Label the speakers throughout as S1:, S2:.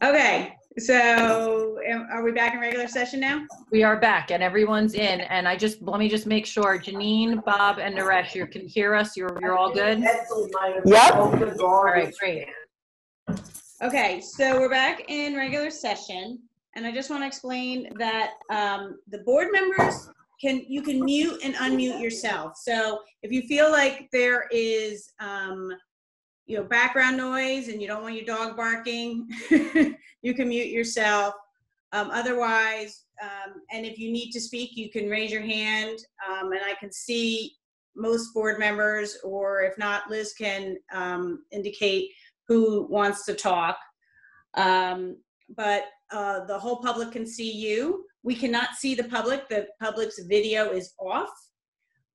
S1: Okay, so are we back in regular session now?
S2: We are back and everyone's in, and let me just make sure, Janine, Bob, and Naresh, you can hear us. You're all good?
S3: Yep.
S2: All right, great.
S1: Okay, so we're back in regular session, and I just want to explain that the board members you can mute and unmute yourself. So if you feel like there is background noise and you don't want your dog barking, you can mute yourself. Otherwise, and if you need to speak, you can raise your hand, and I can see most board members, or if not, Liz can indicate who wants to talk. But the whole public can see you. We cannot see the public. The public's video is off.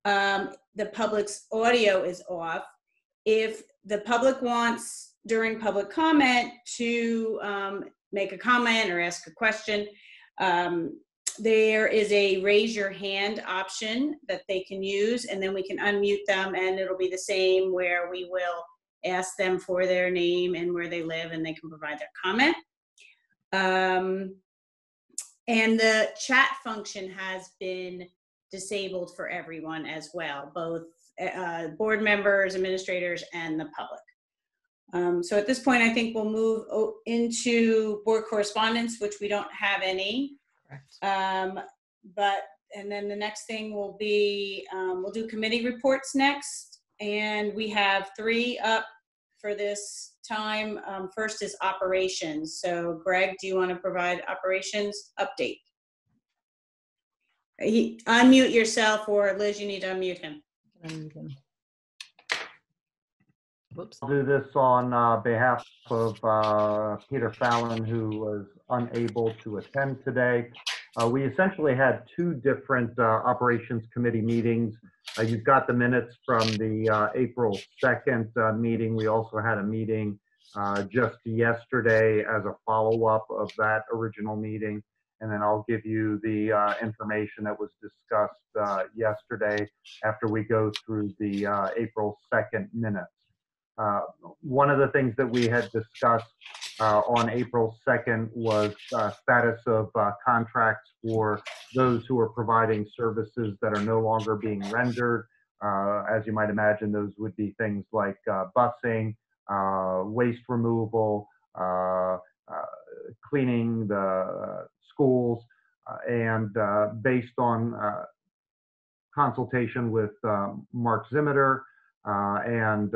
S1: The public's audio is off. If the public wants, during public comment, to make a comment or ask a question, there is a raise your hand option that they can use, and then we can unmute them, and it'll be the same where we will ask them for their name and where they live, and they can provide their comment. And the chat function has been disabled for everyone as well, both board members, administrators, and the public. So at this point, I think we'll move into board correspondence, which we don't have any.
S2: Correct.
S1: And then the next thing will be, we'll do committee reports next, and we have 3 up for this time. First is operations. So Greg, do you want to provide operations update? Unmute yourself, or Liz, you need to unmute him.
S2: Whoops.
S4: I'll do this on behalf of Peter Fallon, who was unable to attend today. We essentially had 2 different operations committee meetings. You've got the minutes from the April 2nd meeting. We also had a meeting just yesterday as a follow-up of that original meeting. And then I'll give you the information that was discussed yesterday after we go through the April 2nd minutes. One of the things that we had discussed on April 2nd was status of contracts for those who are providing services that are no longer being rendered. As you might imagine, those would be things like busing, waste removal, cleaning the schools, and based on consultation with Mark Zimmeter and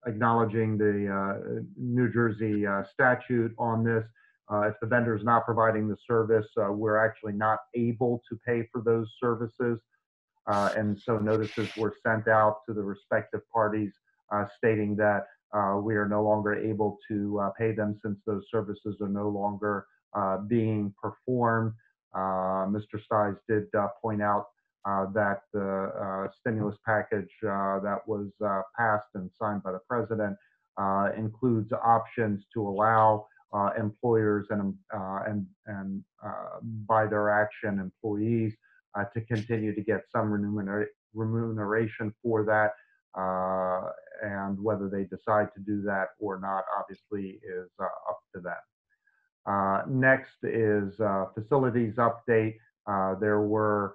S4: acknowledging the New Jersey statute on this. If the vendor is not providing the service, we're actually not able to pay for those services. And so notices were sent out to the respective parties stating that we are no longer able to pay them since those services are no longer being performed. Mr. Stiles did point out that the stimulus package that was passed and signed by the president includes options to allow employers and by their action employees to continue to get some remuneration for that, and whether they decide to do that or not obviously is up to them. Next is facilities update. There were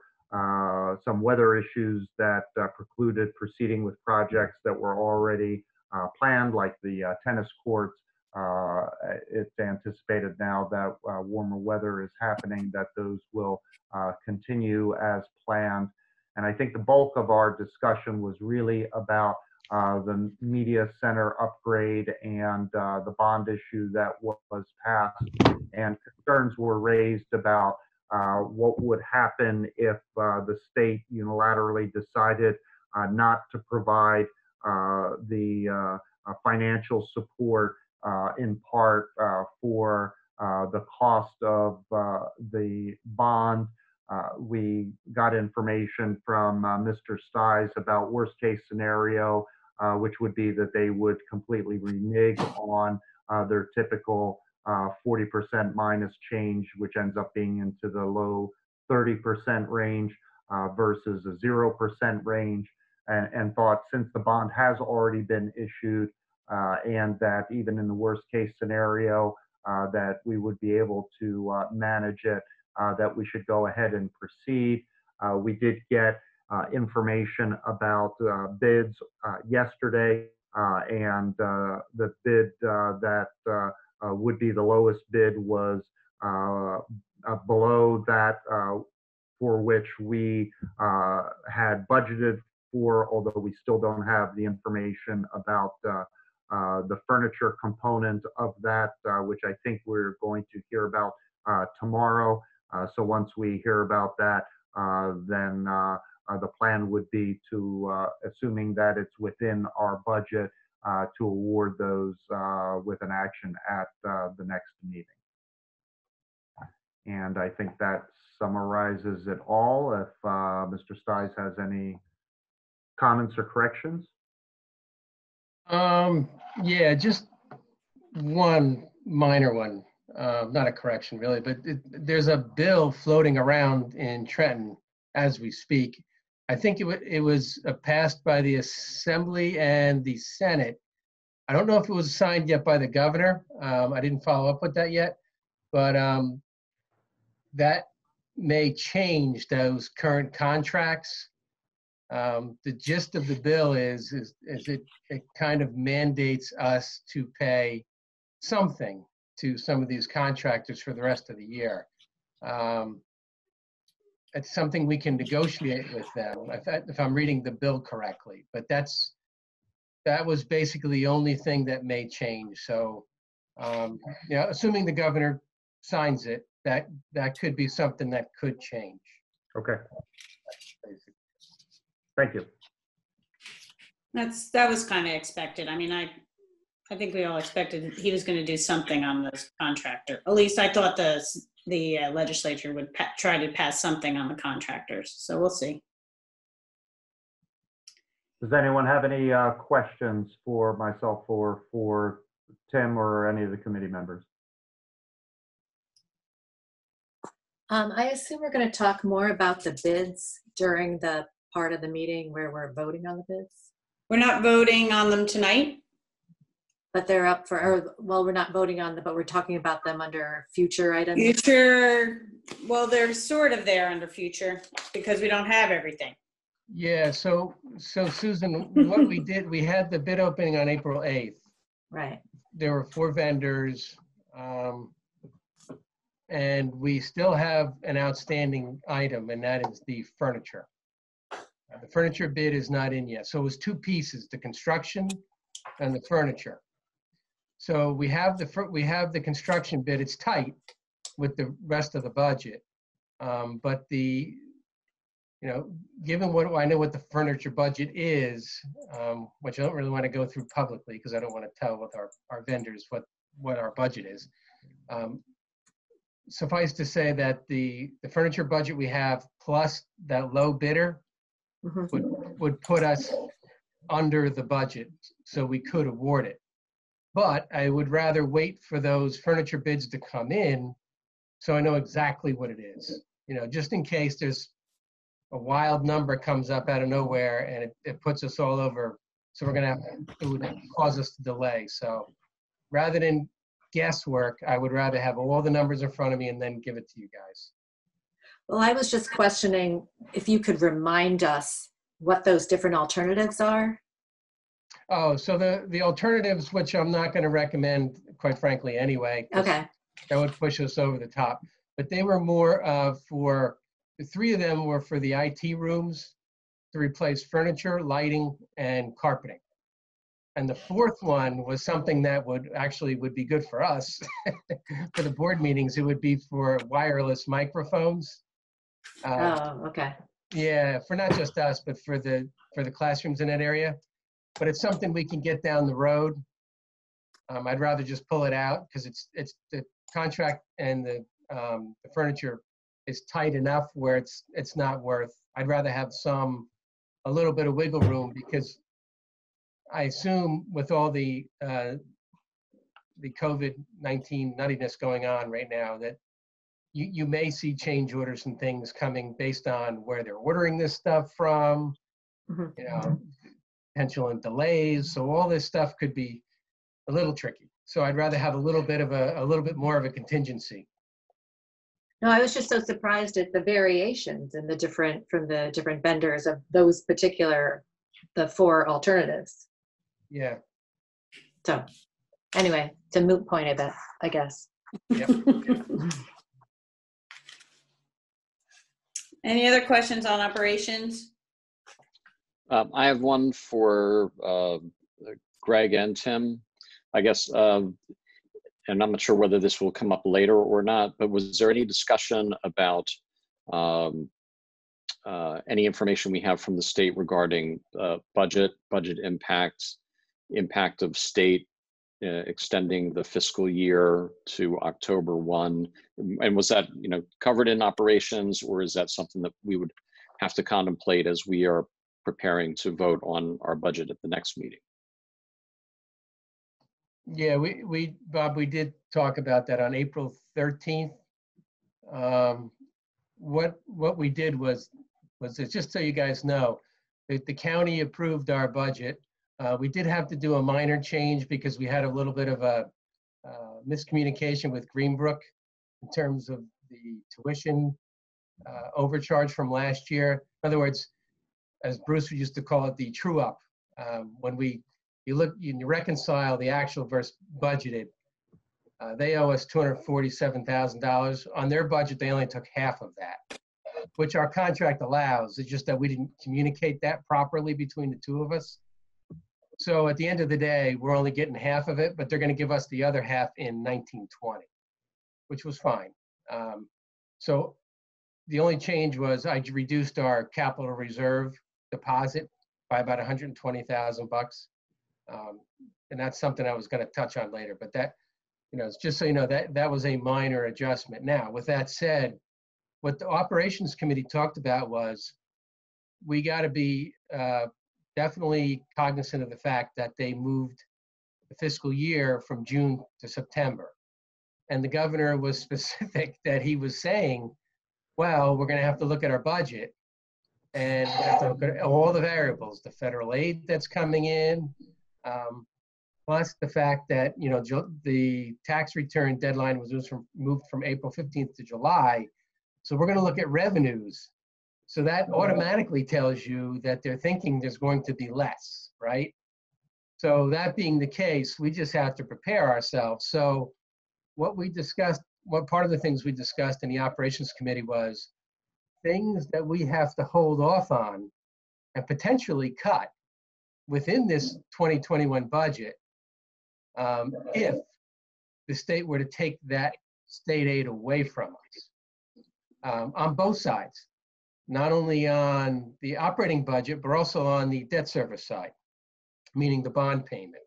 S4: some weather issues that precluded proceeding with projects that were already planned, like the tennis courts. It's anticipated now that warmer weather is happening, that those will continue as planned. And I think the bulk of our discussion was really about the media center upgrade and the bond issue that was passed. And concerns were raised about what would happen if the state unilaterally decided not to provide the financial support in part for the cost of the bond. We got information from Mr. Stiles about worst case scenario, which would be that they would completely renege on their typical 40% minus change, which ends up being into the low 30% range versus a 0% range, and thought since the bond has already been issued and that even in the worst case scenario, that we would be able to manage it, that we should go ahead and proceed. We did get information about bids yesterday, and the bid that would be the lowest bid was below that for which we had budgeted for, although we still don't have the information about the furniture component of that, which I think we're going to hear about tomorrow. So once we hear about that, then the plan would be to, assuming that it's within our budget, to award those with an action at the next meeting. And I think that summarizes it all. If Mr. Stiles has any comments or corrections?
S3: Yeah, just one minor one, not a correction really, but there's a bill floating around in Trenton as we speak. I think it was passed by the Assembly and the Senate. I don't know if it was signed yet by the governor. I didn't follow up with that yet, but that may change those current contracts. The gist of the bill is it kind of mandates us to pay something to some of these contractors for the rest of the year. It's something we can negotiate with them, if I'm reading the bill correctly. But that was basically the only thing that may change. So, assuming the governor signs it, that could be something that could change.
S4: Okay. Thank you.
S1: That was kind of expected. I mean, I think we all expected he was going to do something on this contractor. At least I thought the legislature would try to pass something on the contractors. So we'll see.
S4: Does anyone have any questions for myself or for Tim or any of the committee members?
S5: I assume we're going to talk more about the bids during the part of the meeting where we're voting on the bids.
S1: We're not voting on them tonight.
S5: But they're up for, or, well, we're not voting on them, but we're talking about them under future items.
S1: Future, well, they're sort of there under future because we don't have everything.
S3: Yeah, so Susan, what we did, we had the bid opening on April 8th.
S5: Right.
S3: There were 4 vendors, and we still have an outstanding item, and that is the furniture. The furniture bid is not in yet. So it was 2 pieces, the construction and the furniture. So we have the construction bid. It's tight with the rest of the budget, but given what I know what the furniture budget is, which I don't really want to go through publicly because I don't want to tell with our vendors what our budget is. Suffice to say that the furniture budget we have plus that low bidder would put us under the budget, so we could award it. But I would rather wait for those furniture bids to come in so I know exactly what it is. Just in case there's a wild number comes up out of nowhere and it puts us all over. So it would cause us to delay. So rather than guesswork, I would rather have all the numbers in front of me and then give it to you guys.
S5: Well, I was just questioning if you could remind us what those different alternatives are.
S3: Oh, so the alternatives, which I'm not going to recommend, quite frankly, anyway.
S5: Okay.
S3: That would push us over the top. But they were more for, the 3 of them were for the IT rooms to replace furniture, lighting, and carpeting. And the 4th one was something that would be good for us for the board meetings. It would be for wireless microphones.
S5: Oh, okay.
S3: Yeah, for not just us, but for the classrooms in that area. But it's something we can get down the road. I'd rather just pull it out because it's the contract and the furniture is tight enough where it's not worth. I'd rather have a little bit of wiggle room because I assume with all the COVID-19 nuttiness going on right now that you may see change orders and things coming based on where they're ordering this stuff from, potential delays. So all this stuff could be a little tricky. So I'd rather have a little bit more of a contingency.
S5: No, I was just so surprised at the variations and from the different vendors of those the 4 alternatives.
S3: Yeah.
S5: So anyway, it's a moot point, I guess.
S3: Yep.
S1: Any other questions on operations?
S6: I have one for Greg and Tim, I guess, and I'm not sure whether this will come up later or not, but was there any discussion about any information we have from the state regarding budget impacts, impact of state extending the fiscal year to October 1? And was that, covered in operations, or is that something that we would have to contemplate as we are preparing to vote on our budget at the next meeting?
S3: Yeah, Bob, we did talk about that on April 13th. What we did was just so you guys know, that the county approved our budget. We did have to do a minor change because we had a little bit of a miscommunication with Greenbrook in terms of the tuition overcharge from last year. In other words, as Bruce used to call it, the true up. When you reconcile the actual versus budgeted, they owe us $247,000. On their budget, they only took half of that, which our contract allows. It's just that we didn't communicate that properly between the two of us. So at the end of the day, we're only getting half of it, but they're going to give us the other half in 1920, which was fine. So the only change was I reduced our capital reserve deposit by about $120,000. And that's something I was going to touch on later, but that, it's just so you know, that was a minor adjustment. Now, with that said, what the operations committee talked about was we got to be definitely cognizant of the fact that they moved the fiscal year from June to September. And the governor was specific that he was saying, well, we're going to have to look at our budget and we have to look at all the variables, the federal aid that's coming in, plus the fact that, the tax return deadline was moved from April 15th to July. So we're going to look at revenues. So that automatically tells you that they're thinking there's going to be less, right? So that being the case, we just have to prepare ourselves. So what part of the things we discussed in the operations committee was things that we have to hold off on and potentially cut within this 2021 budget if the state were to take that state aid away from us on both sides. Not only on the operating budget, but also on the debt service side, meaning the bond payment.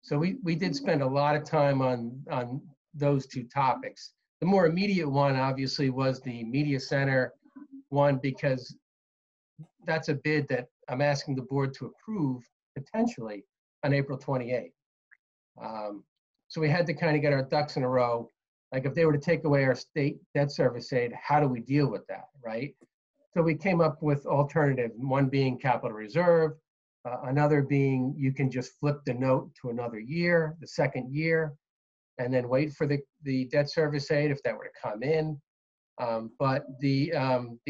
S3: So we did spend a lot of time on those two topics. The more immediate one, obviously, was the media center one, because that's a bid that I'm asking the board to approve potentially on April 28th. So we had to kind of get our ducks in a row. Like if they were to take away our state debt service aid, how do we deal with that, right? So we came up with alternative, one being capital reserve, another being you can just flip the note to another year, the second year, and then wait for the debt service aid if that were to come in. But the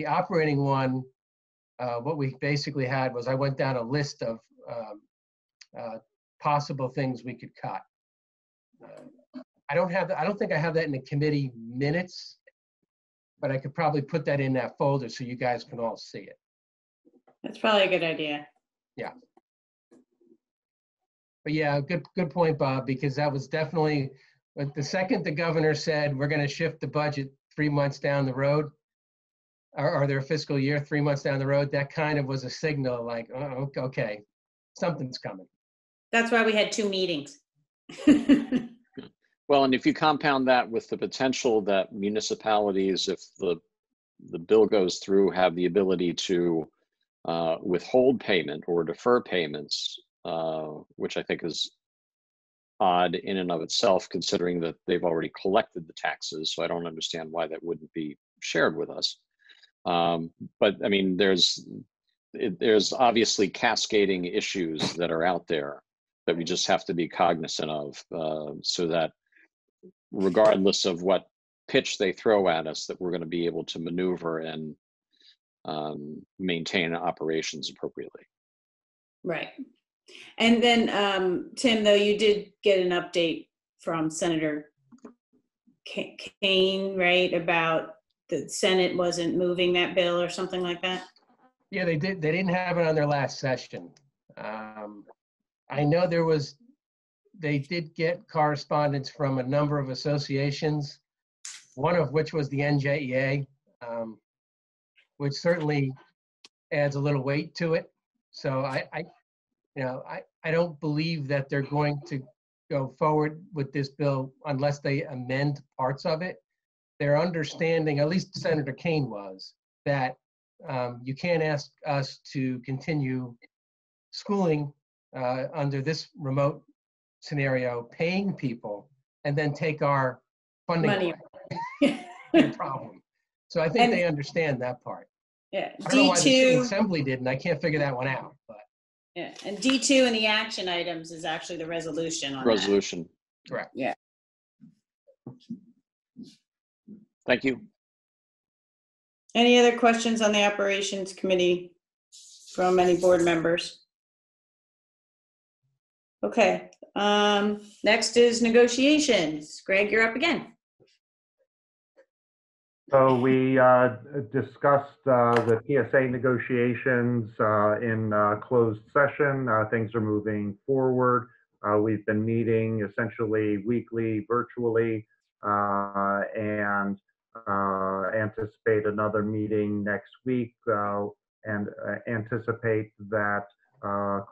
S3: operating one, what we basically had was I went down a list of possible things we could cut. I don't think I have that in the committee minutes, but I could probably put that in that folder so you guys can all see it.
S1: That's probably a good idea.
S3: Yeah. But yeah, good point, Bob, because that was definitely, the second the governor said, we're going to shift the budget 3 months down the road, or their fiscal year 3 months down the road, that kind of was a signal like, oh, okay, something's coming.
S1: That's why we had 2 meetings.
S6: Well, and if you compound that with the potential that municipalities, if the bill goes through, have the ability to withhold payment or defer payments, which I think is odd in and of itself, considering that they've already collected the taxes. So I don't understand why that wouldn't be shared with us. But I mean, there's obviously cascading issues that are out there. that we just have to be cognizant of, so that regardless of what pitch they throw at us, that we're going to be able to maneuver and maintain operations appropriately.
S1: Right. And then, Tim, though, you did get an update from Senator Kane, right, about the Senate wasn't moving that bill or something like that?
S3: Yeah, they did. They didn't have it on their last session. I know they did get correspondence from a number of associations, one of which was the NJEA, which certainly adds a little weight to it. So I don't believe that they're going to go forward with this bill unless they amend parts of it. Their understanding, at least Senator Kane was, that you can't ask us to continue schooling under this remote scenario, paying people, and then take our funding
S1: Money.
S3: away. No problem. So I think they understand that part.
S1: Yeah,
S3: I don't know why the
S1: D2.
S3: Assembly didn't. I can't figure that one out. But
S1: Yeah, and D2 in the action items is actually the resolution on
S6: Resolution.
S3: correct.
S1: Yeah.
S6: Thank you.
S1: Any other questions on the operations committee from any board members? Okay, next is negotiations. Greg, you're up again.
S4: So we discussed the TSA negotiations in closed session. Things are moving forward. We've been meeting essentially weekly, virtually, and anticipate another meeting next week, and anticipate that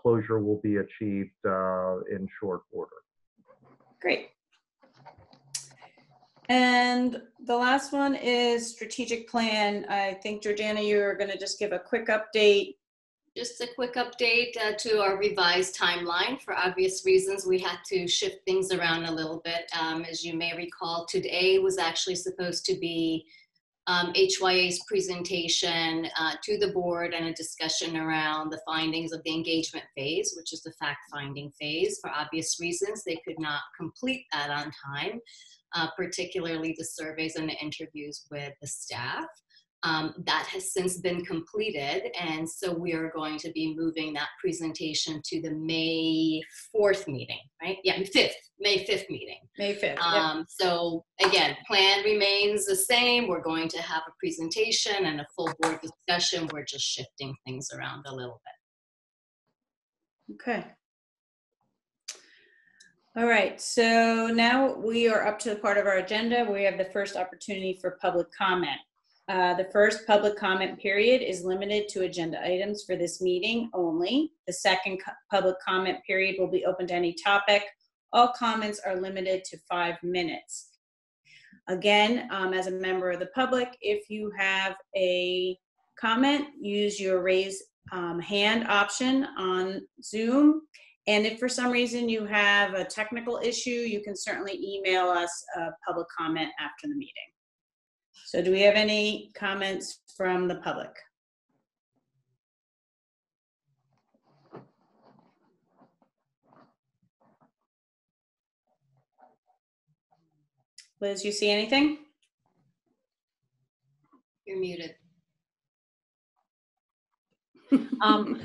S4: closure will be achieved in short order.
S1: Great. And the last one is strategic plan. I think, Georgiana, you're going to just give a quick update.
S7: Just a quick update to our revised timeline. For obvious reasons, we had to shift things around a little bit. As you may recall, today was actually supposed to be HYA's presentation to the board and a discussion around the findings of the engagement phase, which is the fact-finding phase. For obvious reasons, they could not complete that on time, particularly the surveys and the interviews with the staff. That has since been completed, and so we are going to be moving that presentation to the May 4th meeting, right? Yeah, May 5th meeting.
S1: May 5th. Yep.
S7: So again, plan remains the same. We're going to have a presentation and a full board discussion. We're just shifting things around a little bit.
S1: Okay. All right, so now we are up to the part of our agenda where we have the first opportunity for public comment. The first public comment period is limited to agenda items for this meeting only. The second public comment period will be open to any topic. All comments are limited to 5 minutes. Again, as a member of the public, if you have a comment, use your raise hand option on Zoom. And if for some reason you have a technical issue, you can certainly email us a public comment after the meeting. So do we have any comments from the public? Liz, you see anything?
S7: You're muted.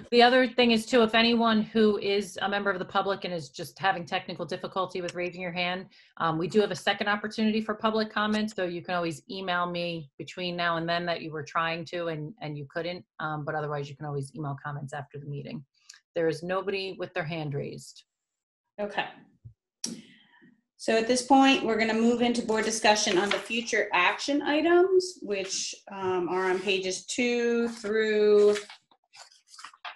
S2: The other thing is too, if anyone who is a member of the public and is just having technical difficulty with raising your hand, we do have a second opportunity for public comments, so you can always email me between now and then that you were trying to and you couldn't, but otherwise you can always email comments after the meeting. There is nobody with their hand raised.
S1: Okay. So at this point, we're going to move into board discussion on the future action items, which are on pages 2 through...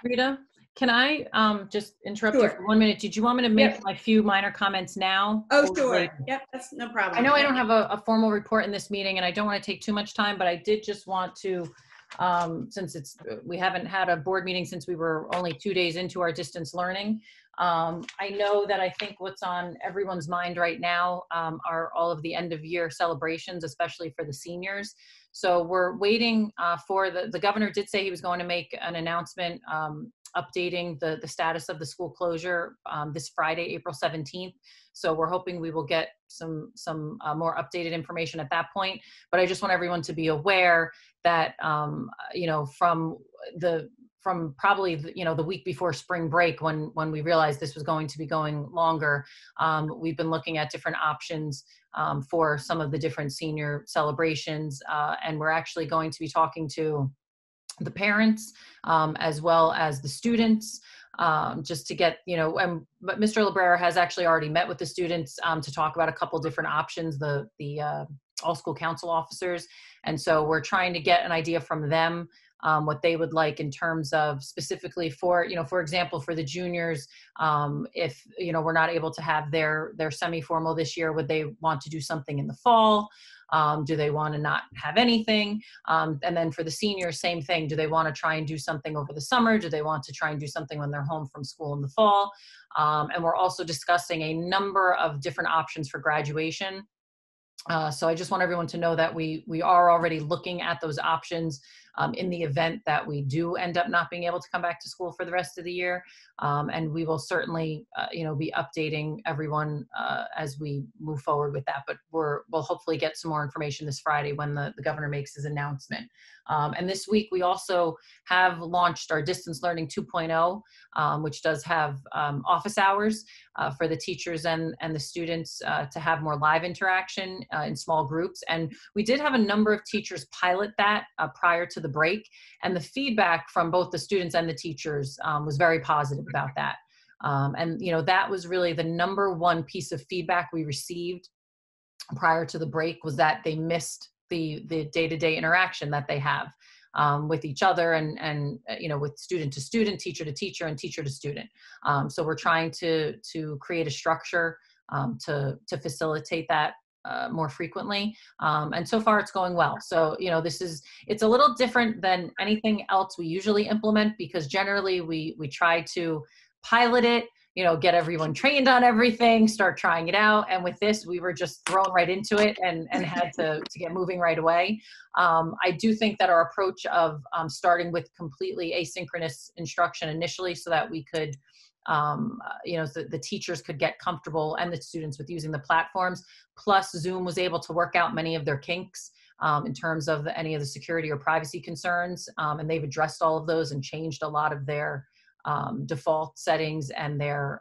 S2: Rita, can I just interrupt
S1: Sure.
S2: you for 1 minute? Did you want me to make
S1: Yep.
S2: my few minor comments now?
S1: Oh,
S2: or
S1: sure.
S2: later?
S1: Yep, that's no problem.
S2: I know I don't have a formal report in this meeting and I don't want to take too much time, but I did just want to, since we haven't had a board meeting since we were only 2 days into our distance learning, I know that I think what's on everyone's mind right now are all of the end of year celebrations, especially for the seniors. So we're waiting for the governor did say he was going to make an announcement updating the status of the school closure this Friday, April 17th. So we're hoping we will get some more updated information at that point. But I just want everyone to be aware that, you know, from probably, you know, the week before spring break, when we realized this was going to be going longer, we've been looking at different options for some of the different senior celebrations. And we're actually going to be talking to the parents as well as the students, just to get, you know, but Mr. Librera has actually already met with the students to talk about a couple different options, the all school council officers. And so we're trying to get an idea from them what they would like in terms of specifically for, you know, for example, for the juniors, if, you know, we're not able to have their semi-formal this year, would they want to do something in the fall? Do they want to not have anything? And then for the seniors, same thing. Do they want to try and do something over the summer? Do they want to try and do something when they're home from school in the fall? And we're also discussing a number of different options for graduation. So I just want everyone to know that we are already looking at those options in the event that we do end up not being able to come back to school for the rest of the year. And we will certainly, you know, be updating everyone as we move forward with that. But we'll hopefully get some more information this Friday when the governor makes his announcement. And this week we also have launched our Distance Learning 2.0, which does have office hours for the teachers and the students to have more live interaction in small groups. And we did have a number of teachers pilot that prior to the break. And the feedback from both the students and the teachers was very positive about that. And, you know, that was really the number one piece of feedback we received prior to the break, was that they missed the day-to-day interaction that they have with each other and you know, with student to student, teacher to teacher, and teacher to student. So we're trying to create a structure to facilitate that more frequently. And so far it's going well. So, you know, it's a little different than anything else we usually implement, because generally we try to pilot it, you know, get everyone trained on everything, start trying it out. And with this, we were just thrown right into it and had to get moving right away. I do think that our approach of starting with completely asynchronous instruction initially, so that we could, you know, so the teachers could get comfortable and the students with using the platforms, plus Zoom was able to work out many of their kinks in terms of any of the security or privacy concerns. And they've addressed all of those and changed a lot of their default settings and their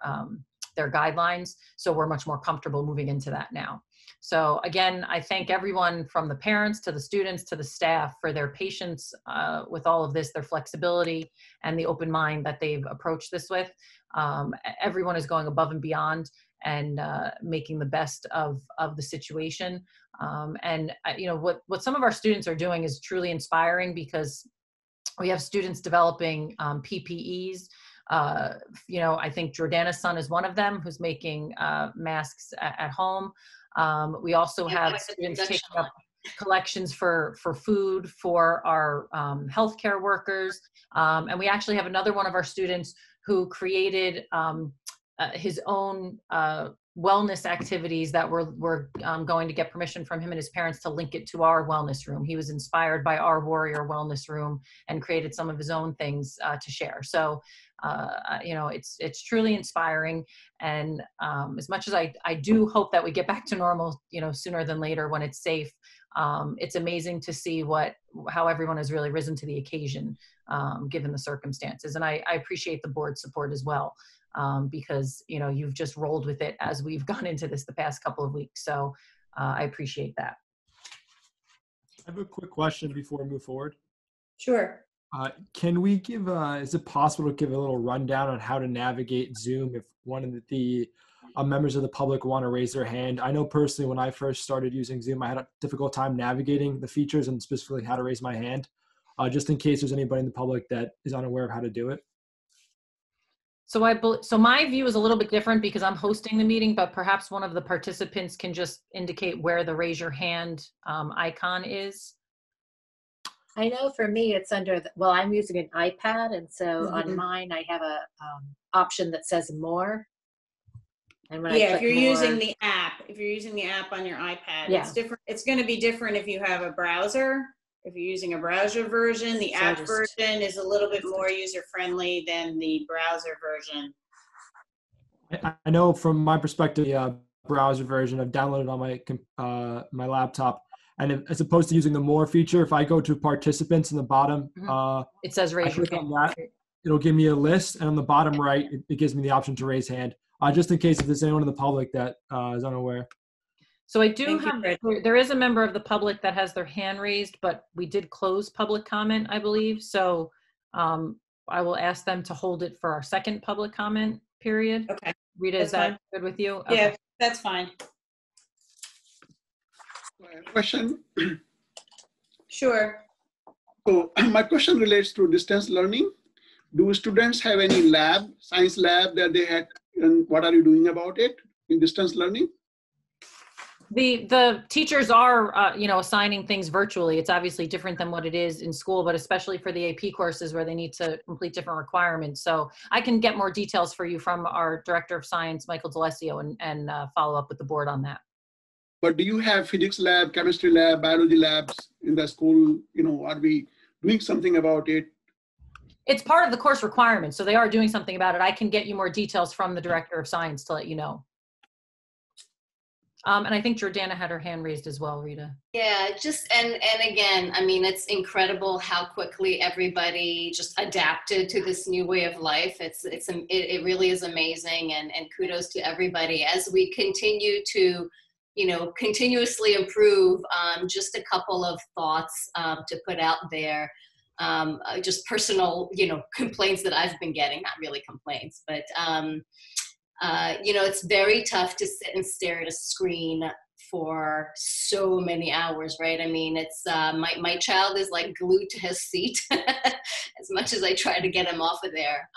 S2: guidelines. So we're much more comfortable moving into that now. So again, I thank everyone from the parents to the students to the staff for their patience with all of this, their flexibility, and the open mind that they've approached this with. Everyone is going above and beyond and making the best of the situation. And you know, what some of our students are doing is truly inspiring, because we have students developing PPEs. You know, I think Jordana's son is one of them who's making masks at home. We also have students taking up collections for food for our healthcare workers. And we actually have another one of our students who created his own wellness activities that we're going to get permission from him and his parents to link it to our wellness room. He was inspired by our Warrior Wellness Room and created some of his own things to share. So, you know, it's truly inspiring. And as much as I do hope that we get back to normal, you know, sooner than later when it's safe, it's amazing to see how everyone has really risen to the occasion, given the circumstances. And I appreciate the board's support as well. Because, you know, you've just rolled with it as we've gone into this the past couple of weeks. So I appreciate that.
S8: I have a quick question before we move forward.
S1: Sure.
S8: Can we give, is it possible to give a little rundown on how to navigate Zoom if one of the members of the public want to raise their hand? I know personally when I first started using Zoom, I had a difficult time navigating the features and specifically how to raise my hand, just in case there's anybody in the public that is unaware of how to do it.
S2: So my view is a little bit different because I'm hosting the meeting, but perhaps one of the participants can just indicate where the raise your hand icon is.
S5: I know for me, it's under, well, I'm using an iPad, and so on
S1: Mhm.
S5: mine, I have a option that says more. And when I
S1: Yeah, if
S5: click
S1: you're using
S5: more,
S1: the app, if you're using the app on your iPad,
S5: Yeah.
S1: it's different. It's going to be different if you have a browser. If you're using a browser version, the
S5: So I
S1: app
S5: just-
S1: version is a little bit more user-friendly than the browser version.
S8: I know from my perspective, the browser version I've downloaded on my laptop, and as opposed to using the more feature, if I go to participants in the bottom,
S2: It says
S8: I
S2: raise your
S8: click
S2: hand.
S8: on that, it'll give me a list, and on the bottom right, it gives me the option to raise hand. Just in case if there's anyone in the public that is unaware.
S2: So I do
S1: Thank you,
S2: have,
S1: Fred.
S2: there is a member of the public that has their hand raised, but we did close public comment, I believe. So I will ask them to hold it for our second public comment period.
S1: Okay.
S2: Rita, is
S1: That's
S2: that good with you?
S1: Yeah,
S2: Okay.
S1: that's fine.
S9: Question.
S1: Sure.
S9: So my question relates to distance learning. Do students have any lab, science lab that they had, and what are you doing about it in distance learning?
S2: The teachers are, assigning things virtually. It's obviously different than what it is in school, but especially for the AP courses where they need to complete different requirements. So I can get more details for you from our Director of Science, Michael D'Alessio, and follow up with the board on that.
S9: But do you have physics lab, chemistry lab, biology labs in the school? Are we doing something about it?
S2: It's part of the course requirements, so they are doing something about it. I can get you more details from the Director of Science to let you know. And I think Jordana had her hand raised as well, Rita.
S7: Yeah, and again, I mean, it's incredible how quickly everybody just adapted to this new way of life. It really is amazing, and kudos to everybody as we continue to, continuously improve. Just a couple of thoughts to put out there. Just personal, complaints that I've been getting, not really complaints, but it's very tough to sit and stare at a screen for so many hours, right? I mean, it's my child is like glued to his seat as much as I try to get him off of there.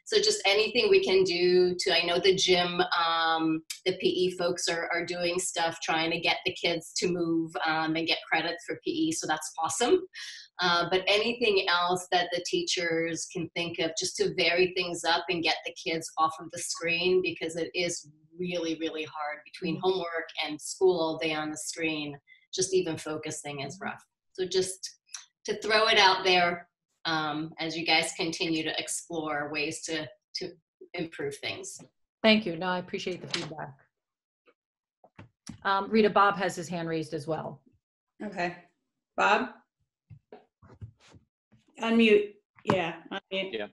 S7: So just anything we can do to, I know the gym, the PE folks are doing stuff, trying to get the kids to move and get credit for PE. So that's awesome. But anything else that the teachers can think of just to vary things up and get the kids off of the screen, because it is really, really hard between homework and school all day on the screen. Just even focusing is rough. So just to throw it out there as you guys continue to explore ways to improve things.
S2: Thank you. No, I appreciate the feedback. Rita, Bob has his hand raised as well.
S1: Okay. Bob? Unmute. Yeah, unmute.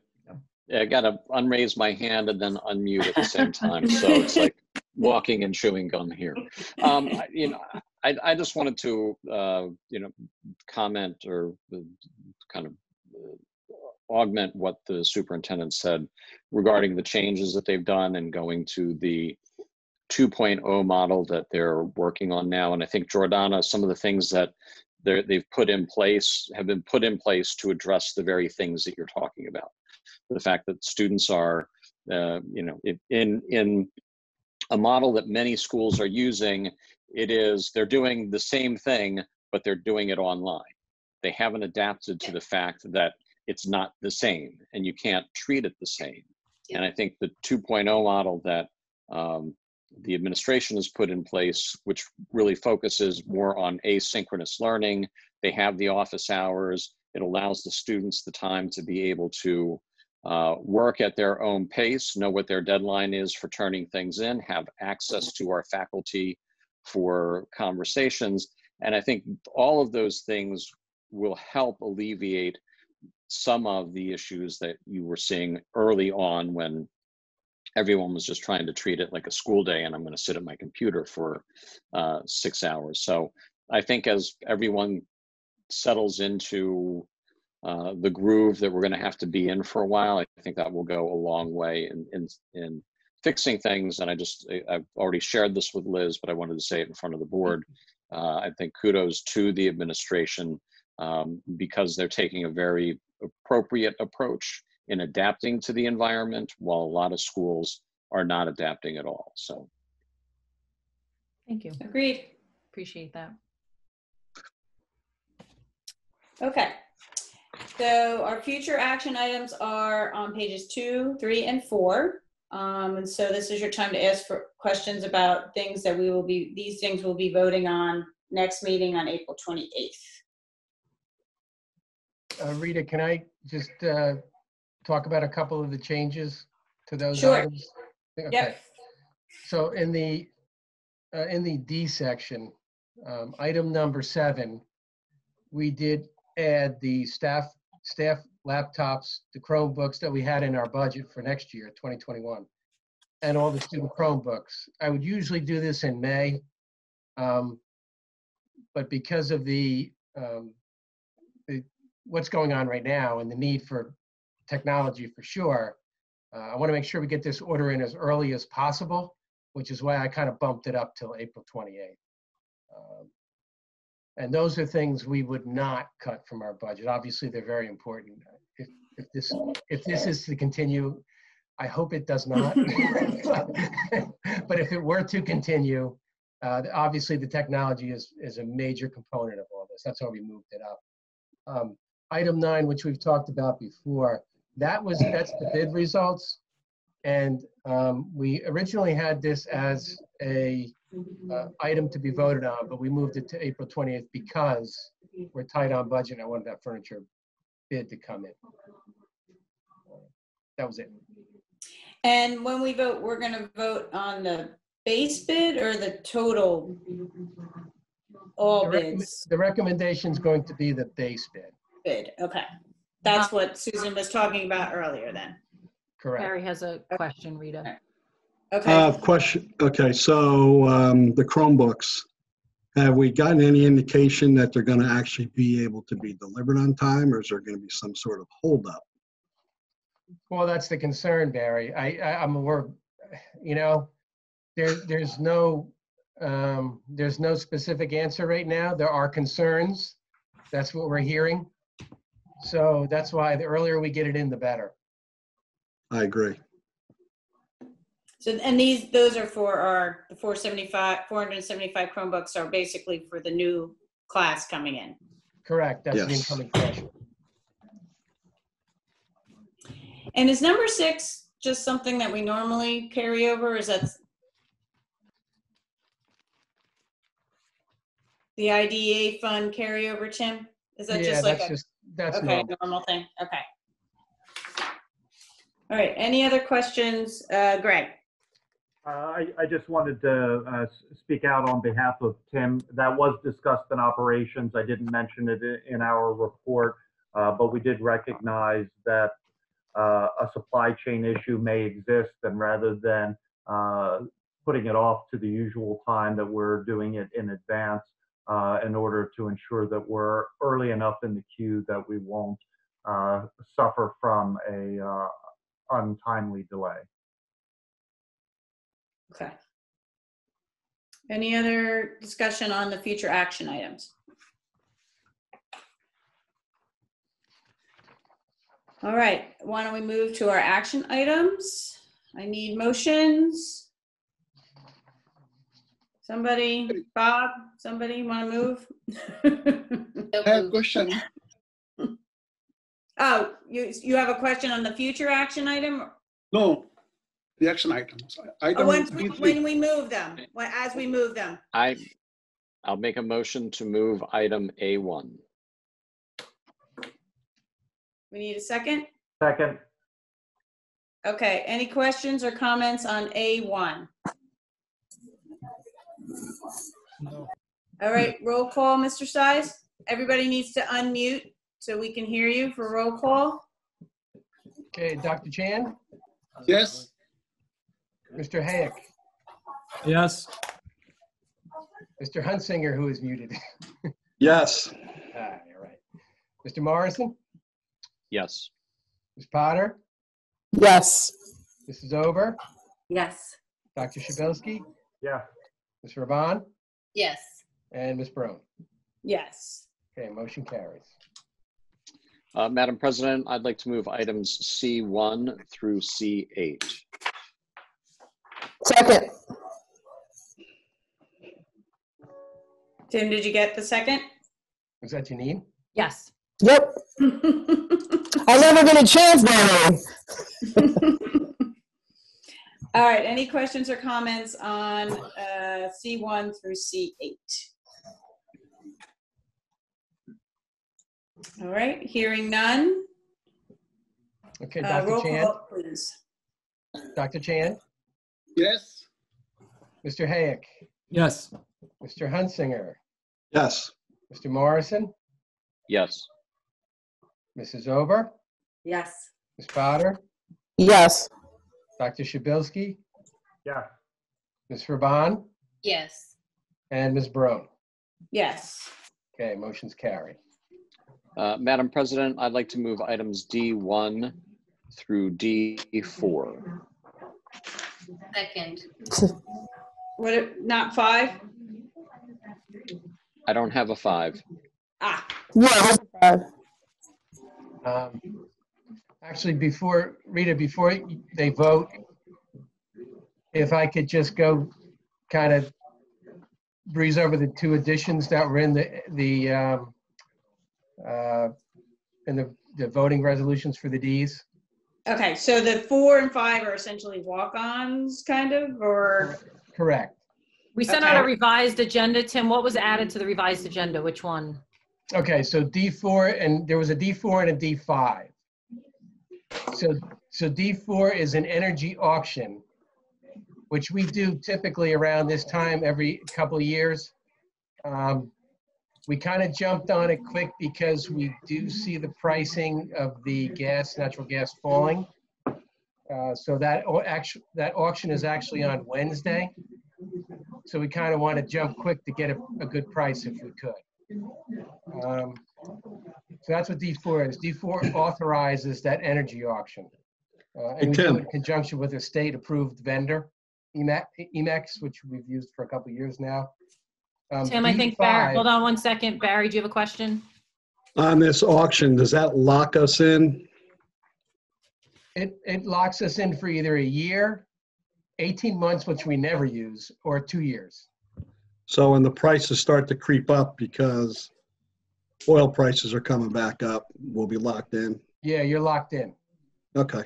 S6: Yeah, I got to unraise my hand and then unmute at the same time. So it's like walking and chewing gum here. I just wanted to, comment or kind of augment what the superintendent said regarding the changes that they've done and going to the 2.0 model that they're working on now. And I think, Jordana, some of the things that they've put in place have been put in place to address the very things that you're talking about. The fact that students are, in a model that many schools are using, they're doing the same thing, but they're doing it online. They haven't adapted to the fact that it's not the same and you can't treat it the same. And I think the 2.0 model that the administration has put in place, which really focuses more on asynchronous learning. They have the office hours. It allows the students the time to be able to work at their own pace, know what their deadline is for turning things in, have access to our faculty for conversations. And I think all of those things will help alleviate some of the issues that you were seeing early on when everyone was just trying to treat it like a school day and I'm going to sit at my computer for 6 hours. So I think as everyone settles into the groove that we're going to have to be in for a while, I think that will go a long way in fixing things. And I've already shared this with Liz, but I wanted to say it in front of the board. I think kudos to the administration because they're taking a very appropriate approach in adapting to the environment, while a lot of schools are not adapting at all. So,
S2: thank you.
S1: Agreed.
S2: Appreciate that.
S1: Okay. So our future action items are on pages 2, 3, and 4. And so this is your time to ask for questions about things that these things we'll be voting on next meeting on April 28th.
S3: Rita, can I just talk about a couple of the changes to those
S1: Sure.
S3: items? Okay.
S1: Yep.
S3: So in the D section, item number 7, we did add the staff laptops, the Chromebooks that we had in our budget for next year, 2021, and all the student Chromebooks. I would usually do this in May, but because of what's going on right now and the need for technology for sure, I want to make sure we get this order in as early as possible, which is why I kind of bumped it up till April 28th. And those are things we would not cut from our budget. Obviously, they're very important. If this is to continue, I hope it does not. But if it were to continue, obviously the technology is a major component of all this. That's why we moved it up. Item 9, which we've talked about before, that's the bid results. And we originally had this as a item to be voted on, but we moved it to April 20th because we're tight on budget and I wanted that furniture bid to come in. That was it.
S1: And when we vote, we're going to vote on the base bid or the total, all bids?
S3: The recommendation is going to be the base bid.
S1: Bid, okay. That's what Susan was talking about earlier then.
S3: Correct.
S2: Barry has a question, Rita.
S1: Okay.
S10: Question. Okay, so the Chromebooks, have we gotten any indication that they're going to actually be able to be delivered on time, or is there going to be some sort of holdup?
S3: Well, that's the concern, Barry. I'm aware, you know, there's no specific answer right now. There are concerns. That's what we're hearing. So that's why the earlier we get it in, the better.
S10: I agree.
S1: So, and those are for the 475 Chromebooks are basically for the new class coming in.
S3: Correct. That's the
S10: Yes.
S3: incoming freshman.
S1: And is number 6 just something that we normally carry over? Or is that the IDEA fund carryover, Tim? Is that just like
S3: that's
S1: okay, normal thing? Okay. All right. Any other questions? Greg?
S4: I just wanted to speak out on behalf of Tim. That was discussed in operations. I didn't mention it in our report, but we did recognize that a supply chain issue may exist, and rather than putting it off to the usual time, that we're doing it in advance in order to ensure that we're early enough in the queue that we won't suffer from a untimely delay.
S1: Okay. Any other discussion on the future action items? All right, why don't we move to our action items? I need motions. Somebody, Bob, somebody want to move?
S9: I have a question.
S1: Oh, you have a question on the future action item?
S9: No, the action items. Item B3.
S1: When we move them, as we move them.
S6: I'll make a motion to move item A1.
S1: We need a second?
S4: Second.
S1: Okay, any questions or comments on A1?
S8: No.
S1: All right, roll call, Mr. Size. Everybody needs to unmute so we can hear you for roll call.
S3: Okay, Dr. Chan?
S9: Yes.
S3: Mr. Hayek?
S8: Yes.
S3: Mr. Hunsinger, who is muted?
S10: Yes.
S3: All right. Mr. Morrison?
S6: Yes.
S3: Ms. Potter?
S11: Yes.
S3: Mrs. Ober?
S5: Yes.
S3: Dr. Shabilsky?
S4: Yeah.
S3: Ms. Raban?
S7: Yes.
S3: And Ms. Barone?
S1: Yes.
S3: Okay, motion carries.
S6: Madam President, I'd like to move items C1 through C8.
S11: Second.
S1: Tim, did you get the second?
S3: Was that Janine?
S2: Yes.
S11: Yep. I never get a chance now.
S1: All right, any questions or comments on C1 through C8? All right, hearing none.
S3: Okay, Dr.
S1: Roll
S3: Chan.
S1: call, please.
S3: Dr. Chan,
S9: Yes.
S3: Mr. Hayek,
S8: Yes.
S3: Mr. Hunsinger,
S10: Yes.
S3: Mr. Morrison,
S6: Yes.
S3: Mrs. Ober,
S5: Yes.
S3: Ms. Potter,
S11: Yes.
S3: Dr. Shabilsky,
S4: Yes.
S3: Ms. Raban,
S7: Yes.
S3: and Ms. Brown.
S1: Yes.
S3: Okay, motion's carry.
S6: Madam President, I'd like to move items D1 through D4.
S7: Second.
S1: What, not 5?
S6: I don't have a 5.
S1: Ah,
S11: Yeah, that's fine.
S3: Actually, Rita, before they vote, if I could just go kind of breeze over the 2 additions that were in the voting resolutions for the Ds.
S1: okay, so the 4 and 5 are essentially walk-ons, kind of, or?
S3: Correct.
S2: We sent out a revised agenda. Tim, what was added to the revised agenda? Which one?
S3: Okay, so D4, and there was a D4 and a D5. So D4 is an energy auction, which we do typically around this time every couple of years. We kind of jumped on it quick because we do see the pricing of the natural gas falling. So that auction is actually on Wednesday. So we kind of want to jump quick to get a good price if we could. So that's what D4 is. D4 authorizes that energy auction. And we do it in conjunction with a state-approved vendor, EMEX, which we've used for a couple of years now.
S2: Tim, I think Barry, hold on one second. Barry, do you have a question?
S10: On this auction, does that lock us in?
S3: It locks us in for either a year, 18 months, which we never use, or 2 years.
S10: So when the prices start to creep up because oil prices are coming back up, we'll be locked in.
S3: Yeah, you're locked in.
S10: Okay.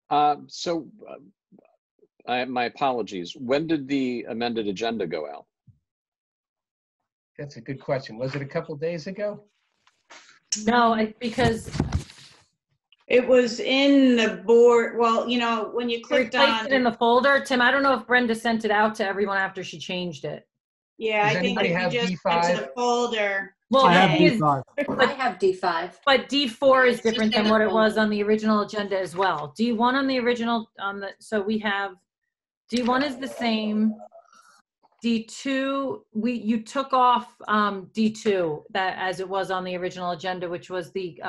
S6: My apologies. When did the amended agenda go out?
S3: That's a good question. Was it a couple of days ago?
S2: No, because
S1: It was in the board, well, you know, when you
S2: we
S1: clicked
S2: placed
S1: on.
S2: it in the folder. Tim, I don't know if Brenda sent it out to everyone after she changed it.
S1: Yeah,
S3: Does
S1: I think
S3: anybody
S1: if
S3: have
S1: you just went to
S3: D5?
S1: the folder.
S2: Well,
S8: I have
S2: the thing is,
S8: D5.
S5: I have D5.
S2: but D4 is
S7: It's just
S2: different
S7: in
S2: than
S7: the
S2: what it was
S7: folder.
S2: on the original agenda as well. D1 on the original, so we have, D1 is the same. D2, you took off D2 that as it was on the original agenda, which was the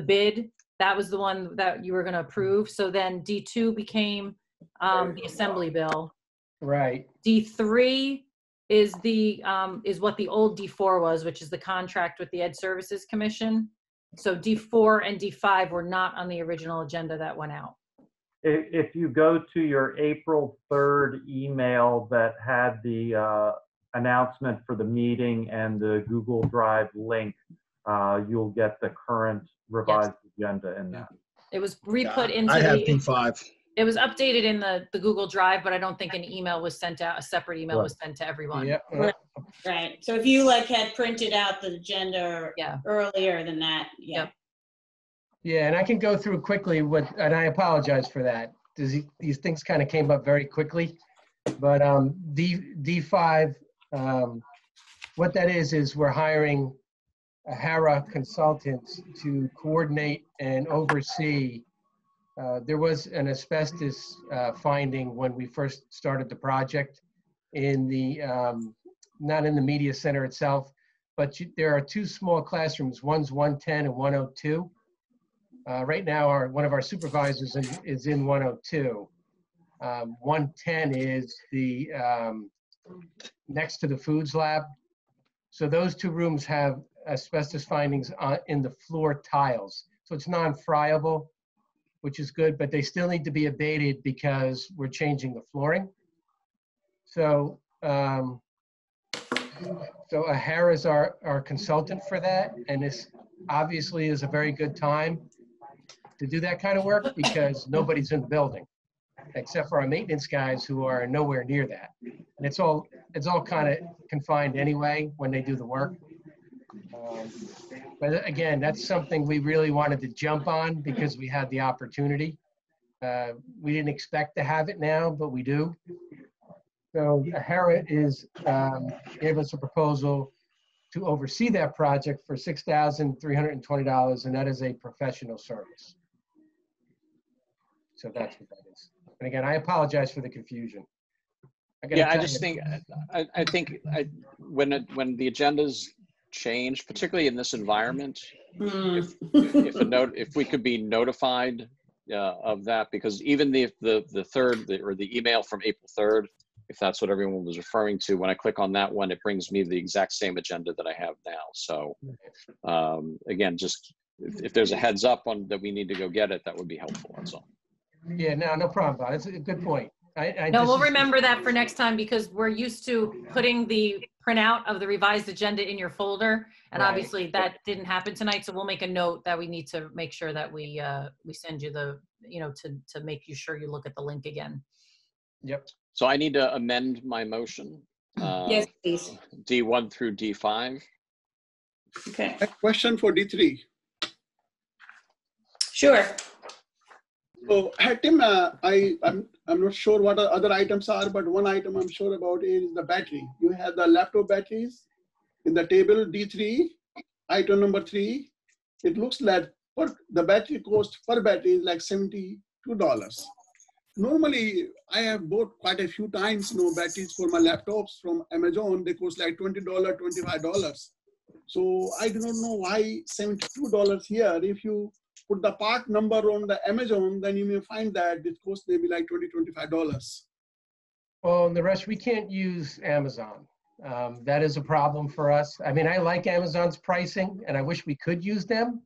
S2: bid. That was the one that you were going to approve. So then D2 became the assembly bill.
S3: Right.
S2: D3 is is what the old D4 was, which is the contract with the Ed Services Commission. So D4 and D5 were not on the original agenda that went out.
S4: If you go to your April 3rd email that had the announcement for the meeting and the Google Drive link, you'll get the current revised agenda in that.
S2: It was re-put into
S10: I have
S2: the,
S10: D5.
S2: it was updated in the Google Drive, but I don't think an email was sent out, a separate email was sent to everyone.
S3: Yep.
S1: Right, so if you like had printed out the agenda
S2: Yeah.
S1: earlier than that, yeah.
S2: Yep.
S3: Yeah, and I can go through quickly and I apologize for that. These things kind of came up very quickly. But D5, what that is we're hiring a HARA consultant to coordinate and oversee. There was an asbestos finding when we first started the project in the, not in the media center itself, but there are 2 small classrooms. One's 110 and 102. Right now, one of our supervisors is in 102. 110 is the next to the foods lab. So those 2 rooms have asbestos findings in the floor tiles. So it's non-friable, which is good, but they still need to be abated because we're changing the flooring. So So Whrh is our consultant for that, and this obviously is a very good time to do that kind of work because nobody's in the building, except for our maintenance guys who are nowhere near that. And it's all kind of confined anyway when they do the work. But again, that's something we really wanted to jump on because we had the opportunity. We didn't expect to have it now, but we do. So Whrh gave us a proposal to oversee that project for $6,320, and that is a professional service. So that's what that is. And again, I apologize for the confusion.
S6: Yeah, I just think, I think when the agendas change, particularly in this environment, if we could be notified of that, because even the email from April 3rd, if that's what everyone was referring to, when I click on that one, it brings me the exact same agenda that I have now. So again, just if there's a heads up on that we need to go get it, that would be helpful. That's all.
S3: Yeah, no problem, Bob. It's a good point.
S2: No, we'll remember that for next time because we're used to putting the printout of the revised agenda in your folder. And
S3: Right.
S2: Obviously that didn't happen tonight. So we'll make a note that we need to make sure that we send you the, to make you sure you look at the link again.
S3: Yep.
S6: So I need to amend my motion.
S1: Yes, please.
S6: D1 through D5.
S1: Okay.
S9: A question for D3.
S1: Sure.
S9: So, Tim, I'm not sure what the other items are, but one item I'm sure about is the battery. You have the laptop batteries in the table D3, item number 3. It looks like the battery cost per battery is like $72. Normally, I have bought quite a few times, batteries for my laptops from Amazon. They cost like $20, $25. So I do not know why $72 here. If you put the part number on the Amazon, then you may find that it costs maybe like $20, $25.
S3: Well, and the rest, we can't use Amazon. That is a problem for us. I mean, I like Amazon's pricing and I wish we could use them,